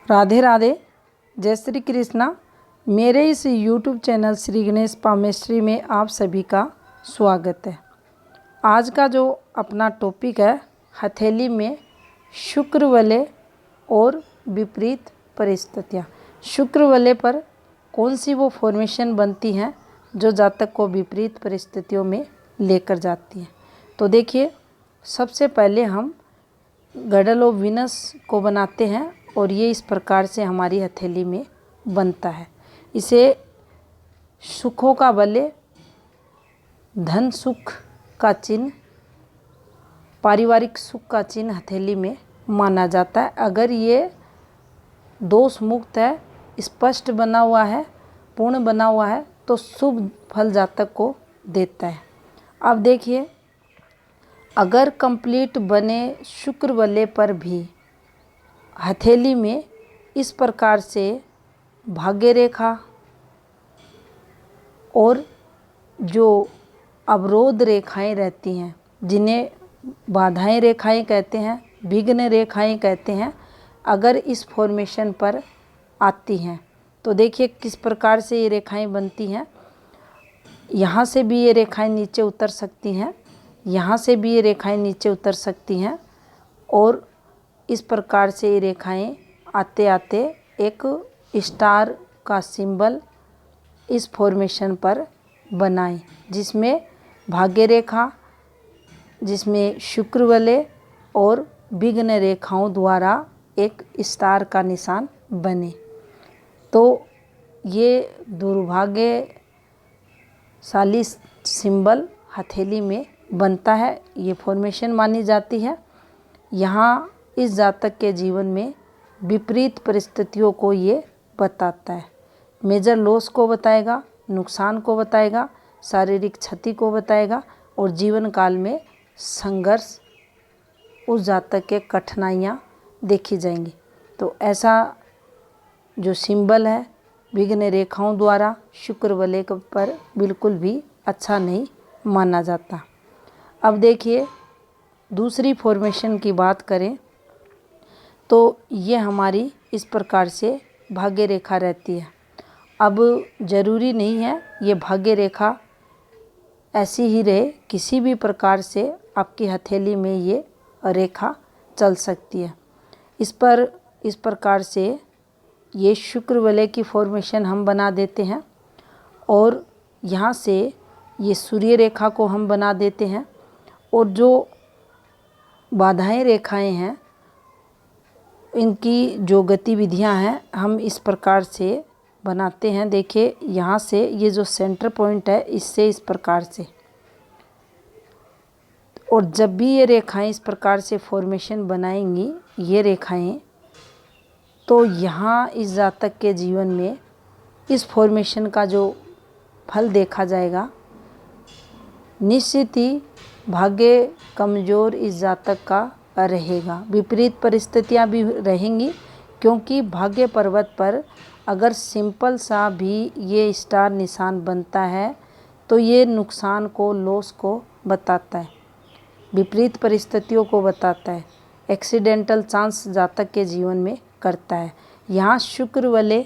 राधे राधे, जय श्री कृष्णा। मेरे इस YouTube चैनल श्री गणेश पामेश्वरी में आप सभी का स्वागत है। आज का जो अपना टॉपिक है, हथेली में शुक्र वलय और विपरीत परिस्थितियाँ। शुक्र वलय पर कौन सी वो फॉर्मेशन बनती हैं जो जातक को विपरीत परिस्थितियों में लेकर जाती हैं। तो देखिए, सबसे पहले हम गडल ऑफ वीनस को बनाते हैं और ये इस प्रकार से हमारी हथेली में बनता है। इसे सुखों का वलय, धन सुख का चिन्ह, पारिवारिक सुख का चिन्ह हथेली में माना जाता है। अगर ये दोष मुक्त है, स्पष्ट बना हुआ है, पूर्ण बना हुआ है, तो शुभ फल जातक को देता है। अब देखिए, अगर कंप्लीट बने शुक्र वलय पर भी हथेली में इस प्रकार से भाग्य रेखा और जो अवरोध रेखाएं रहती हैं, जिन्हें बाधाएं रेखाएं कहते हैं, विघ्न रेखाएं कहते हैं, अगर इस फॉर्मेशन पर आती हैं तो देखिए किस प्रकार से ये रेखाएं बनती हैं। यहाँ से भी ये रेखाएं नीचे उतर सकती हैं, यहाँ से भी ये रेखाएं नीचे उतर सकती हैं और इस प्रकार से ये रेखाएं आते आते एक स्टार का सिंबल इस फॉर्मेशन पर बनाएं, जिसमें भाग्य रेखा, जिसमें शुक्र वलय और विघ्न रेखाओं द्वारा एक स्टार का निशान बने। तो ये दुर्भाग्यशाली सिंबल हथेली में बनता है, ये फॉर्मेशन मानी जाती है। यहाँ इस जातक के जीवन में विपरीत परिस्थितियों को ये बताता है। मेजर लॉस को बताएगा, नुकसान को बताएगा, शारीरिक क्षति को बताएगा और जीवन काल में संघर्ष, उस जातक के कठिनाइयाँ देखी जाएंगी। तो ऐसा जो सिंबल है विघ्न रेखाओं द्वारा शुक्र वलय पर बिल्कुल भी अच्छा नहीं माना जाता। अब देखिए, दूसरी फॉर्मेशन की बात करें तो ये हमारी इस प्रकार से भाग्य रेखा रहती है। अब ज़रूरी नहीं है ये भाग्य रेखा ऐसी ही रहे, किसी भी प्रकार से आपकी हथेली में ये रेखा चल सकती है। इस प्रकार से ये शुक्र वलय की फॉर्मेशन हम बना देते हैं और यहाँ से ये सूर्य रेखा को हम बना देते हैं और जो बाधाएं रेखाएं हैं, इनकी जो गतिविधियां हैं हम इस प्रकार से बनाते हैं। देखिए, यहाँ से ये जो सेंटर पॉइंट है, इससे इस प्रकार से, और जब भी ये रेखाएं इस प्रकार से फॉर्मेशन बनाएंगी ये रेखाएं, तो यहाँ इस जातक के जीवन में इस फॉर्मेशन का जो फल देखा जाएगा, निश्चित ही भाग्य कमज़ोर इस जातक का रहेगा। विपरीत परिस्थितियाँ भी रहेंगी, क्योंकि भाग्य पर्वत पर अगर सिंपल सा भी ये स्टार निशान बनता है तो ये नुकसान को, लॉस को बताता है, विपरीत परिस्थितियों को बताता है, एक्सीडेंटल चांस जातक के जीवन में करता है। यहाँ शुक्र वलय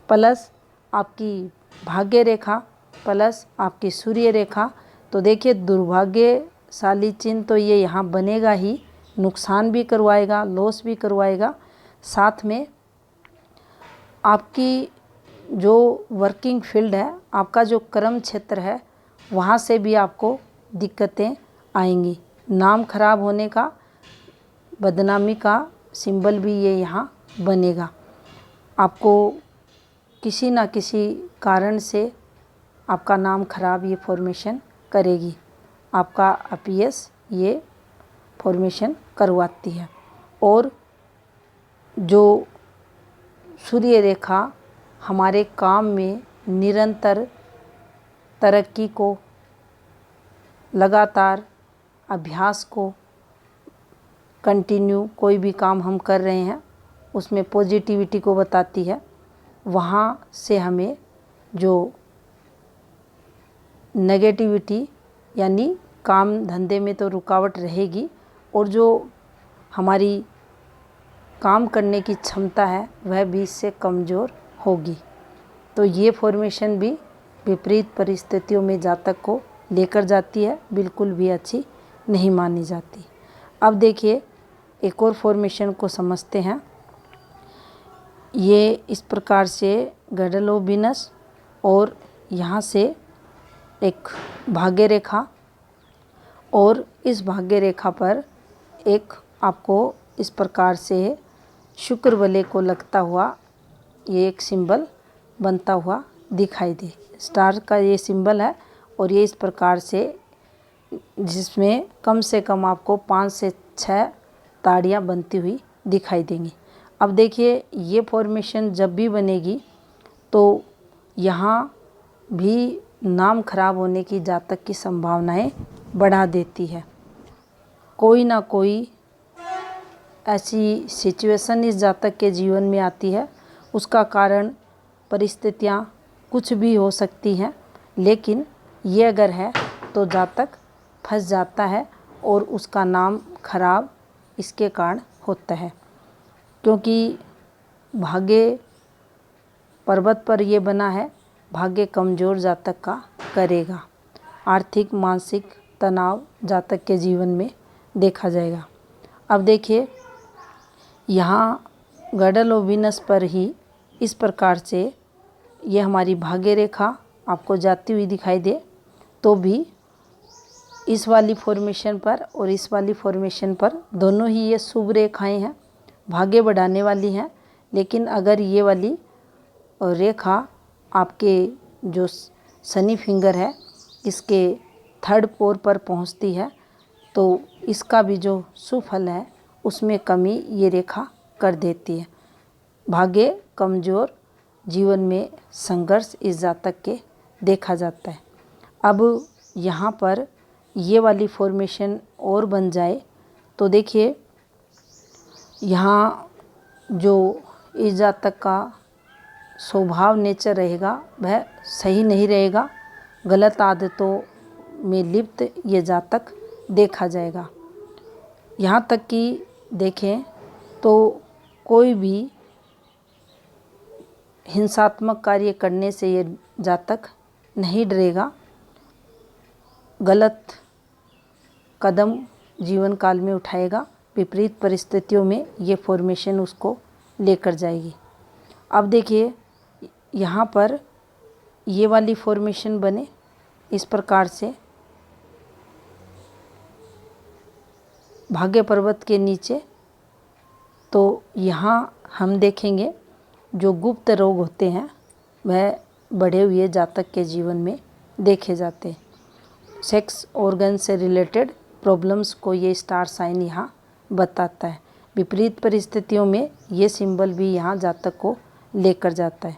प्लस आपकी भाग्य रेखा प्लस आपकी सूर्य रेखा, तो देखिए दुर्भाग्यशाली चिन्ह तो ये यहाँ बनेगा ही, नुकसान भी करवाएगा, लॉस भी करवाएगा। साथ में आपकी जो वर्किंग फील्ड है, आपका जो कर्म क्षेत्र है, वहाँ से भी आपको दिक्कतें आएंगी। नाम खराब होने का, बदनामी का सिंबल भी ये यहाँ बनेगा। आपको किसी न किसी कारण से आपका नाम खराब ये फॉर्मेशन करेगी, आपका अपयश ये फॉर्मेशन करवाती है। और जो सूर्य रेखा हमारे काम में निरंतर तरक्की को, लगातार अभ्यास को, कंटिन्यू कोई भी काम हम कर रहे हैं उसमें पॉजिटिविटी को बताती है। वहाँ से हमें जो नेगेटिविटी, यानी काम धंधे में तो रुकावट रहेगी, और जो हमारी काम करने की क्षमता है वह भी इससे कमज़ोर होगी। तो ये फॉर्मेशन भी विपरीत परिस्थितियों में जातक को लेकर जाती है, बिल्कुल भी अच्छी नहीं मानी जाती। अब देखिए एक और फॉर्मेशन को समझते हैं। ये इस प्रकार से गैडोलोबिनस और यहाँ से एक भाग्य रेखा और इस भाग्य रेखा पर एक आपको इस प्रकार से शुक्र वलय को लगता हुआ ये एक सिंबल बनता हुआ दिखाई दे। स्टार का ये सिंबल है और ये इस प्रकार से जिसमें कम से कम आपको 5 से 6 ताड़ियाँ बनती हुई दिखाई देंगी। अब देखिए ये फॉर्मेशन जब भी बनेगी तो यहाँ भी नाम खराब होने की जातक की संभावनाएं बढ़ा देती है। कोई ना कोई ऐसी सिचुएशन इस जातक के जीवन में आती है, उसका कारण परिस्थितियाँ कुछ भी हो सकती हैं, लेकिन ये अगर है तो जातक फंस जाता है और उसका नाम खराब इसके कारण होता है। क्योंकि भाग्य पर्वत पर ये बना है, भाग्य कमज़ोर जातक का करेगा। आर्थिक मानसिक तनाव जातक के जीवन में देखा जाएगा। अब देखिए यहाँ गैडोलोबिनस पर ही इस प्रकार से ये हमारी भाग्य रेखा आपको जाती हुई दिखाई दे तो भी इस वाली फॉर्मेशन पर और इस वाली फॉर्मेशन पर दोनों ही ये शुभ रेखाएं हैं, भाग्य बढ़ाने वाली हैं। लेकिन अगर ये वाली रेखा आपके जो शनि फिंगर है इसके 3rd पोर पर पहुंचती है तो इसका भी जो सुफल है उसमें कमी ये रेखा कर देती है। भाग्य कमज़ोर, जीवन में संघर्ष इस जातक के देखा जाता है। अब यहाँ पर ये वाली फॉर्मेशन और बन जाए तो देखिए यहाँ जो इस जातक का स्वभाव नेचर रहेगा वह सही नहीं रहेगा, गलत आदतों में लिप्त ये जातक देखा जाएगा। यहाँ तक कि देखें तो कोई भी हिंसात्मक कार्य करने से ये जातक नहीं डरेगा। गलत कदम जीवन काल में उठाएगा, विपरीत परिस्थितियों में ये फॉर्मेशन उसको लेकर जाएगी। अब देखिए यहाँ पर ये वाली फॉर्मेशन बने इस प्रकार से भाग्य पर्वत के नीचे, तो यहाँ हम देखेंगे जो गुप्त रोग होते हैं वह बढ़े हुए जातक के जीवन में देखे जाते हैं। सेक्स ऑर्गन से रिलेटेड प्रॉब्लम्स को ये स्टार साइन यहाँ बताता है। विपरीत परिस्थितियों में ये सिंबल भी यहाँ जातक को लेकर जाता है।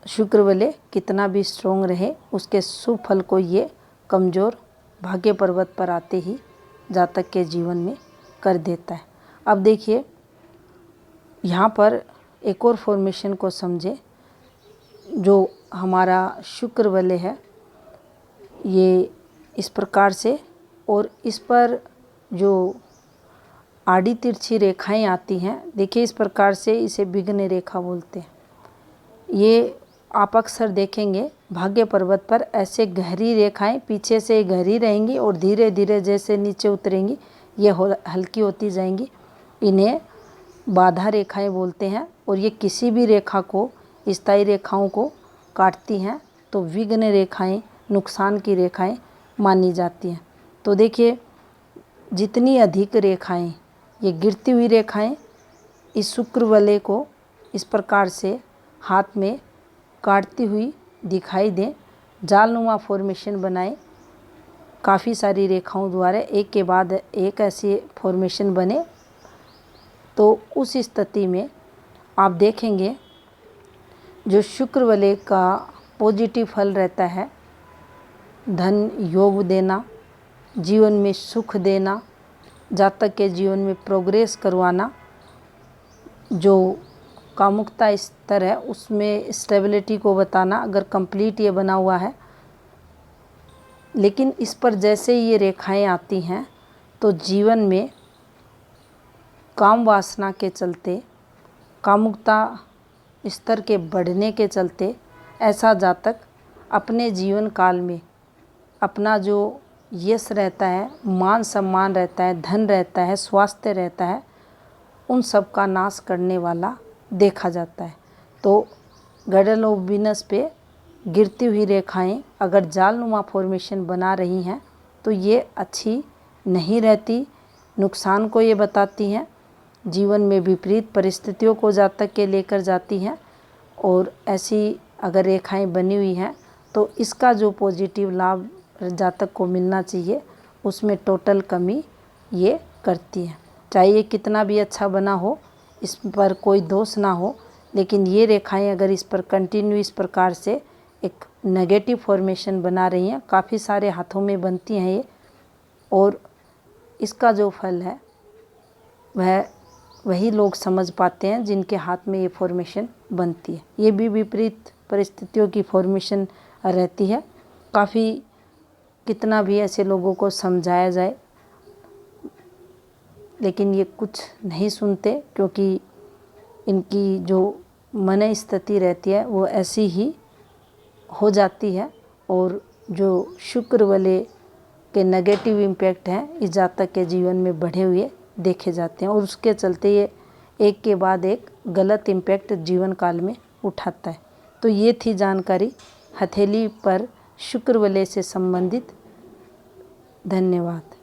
शुक्र वलय कितना भी स्ट्रोंग रहे उसके शुभ फल को ये कमज़ोर भाग्य पर्वत पर आते ही जातक के जीवन में कर देता है। अब देखिए यहाँ पर एक और फॉर्मेशन को समझे। जो हमारा शुक्र वलय है ये इस प्रकार से और इस पर जो आड़ी तिरछी रेखाएं आती हैं, देखिए इस प्रकार से इसे विघ्न रेखा बोलते हैं। ये आप अक्सर देखेंगे भाग्य पर्वत पर ऐसे गहरी रेखाएं पीछे से गहरी रहेंगी और धीरे धीरे जैसे नीचे उतरेंगी ये हल्की होती जाएंगी। इन्हें बाधा रेखाएं बोलते हैं और ये किसी भी रेखा को, स्थायी रेखाओं को काटती हैं तो विघ्न रेखाएं, नुकसान की रेखाएं मानी जाती हैं। तो देखिए जितनी अधिक रेखाएं, ये गिरती हुई रेखाएं इस शुक्र वलय को इस प्रकार से हाथ में काटती हुई दिखाई दें, जालनुमा फॉर्मेशन बनाए, काफ़ी सारी रेखाओं द्वारा एक के बाद एक ऐसी फॉर्मेशन बने, तो उस स्थिति में आप देखेंगे जो शुक्र वलय का पॉजिटिव फल रहता है, धन योग देना, जीवन में सुख देना, जातक के जीवन में प्रोग्रेस करवाना, जो कामुकता स्तर है उसमें स्टेबिलिटी को बताना, अगर कंप्लीट ये बना हुआ है। लेकिन इस पर जैसे ये रेखाएं आती हैं तो जीवन में काम वासना के चलते, कामुकता स्तर के बढ़ने के चलते ऐसा जातक अपने जीवन काल में अपना जो यश रहता है, मान सम्मान रहता है, धन रहता है, स्वास्थ्य रहता है, उन सब का नाश करने वाला देखा जाता है। तो गॉर्डन ऑफ वीनस पे गिरती हुई रेखाएं अगर जालनुमा फॉर्मेशन बना रही हैं तो ये अच्छी नहीं रहती, नुकसान को ये बताती हैं, जीवन में विपरीत परिस्थितियों को जातक के लेकर जाती हैं। और ऐसी अगर रेखाएं बनी हुई हैं तो इसका जो पॉजिटिव लाभ जातक को मिलना चाहिए उसमें टोटल कमी ये करती है। चाहे ये कितना भी अच्छा बना हो, इस पर कोई दोष ना हो, लेकिन ये रेखाएं अगर इस पर कंटिन्यू इस प्रकार से एक नेगेटिव फॉर्मेशन बना रही हैं, काफ़ी सारे हाथों में बनती हैं ये, और इसका जो फल है वह वही लोग समझ पाते हैं जिनके हाथ में ये फॉर्मेशन बनती है। ये भी विपरीत परिस्थितियों की फॉर्मेशन रहती है। काफ़ी कितना भी ऐसे लोगों को समझाया जाए लेकिन ये कुछ नहीं सुनते, क्योंकि इनकी जो मन स्थिति रहती है वो ऐसी ही हो जाती है। और जो शुक्र वाले के नेगेटिव इम्पैक्ट हैं इस जातक के जीवन में बढ़े हुए देखे जाते हैं, और उसके चलते ये एक के बाद एक गलत इम्पैक्ट जीवन काल में उठाता है। तो ये थी जानकारी हथेली पर शुक्र वलय से संबंधित। धन्यवाद।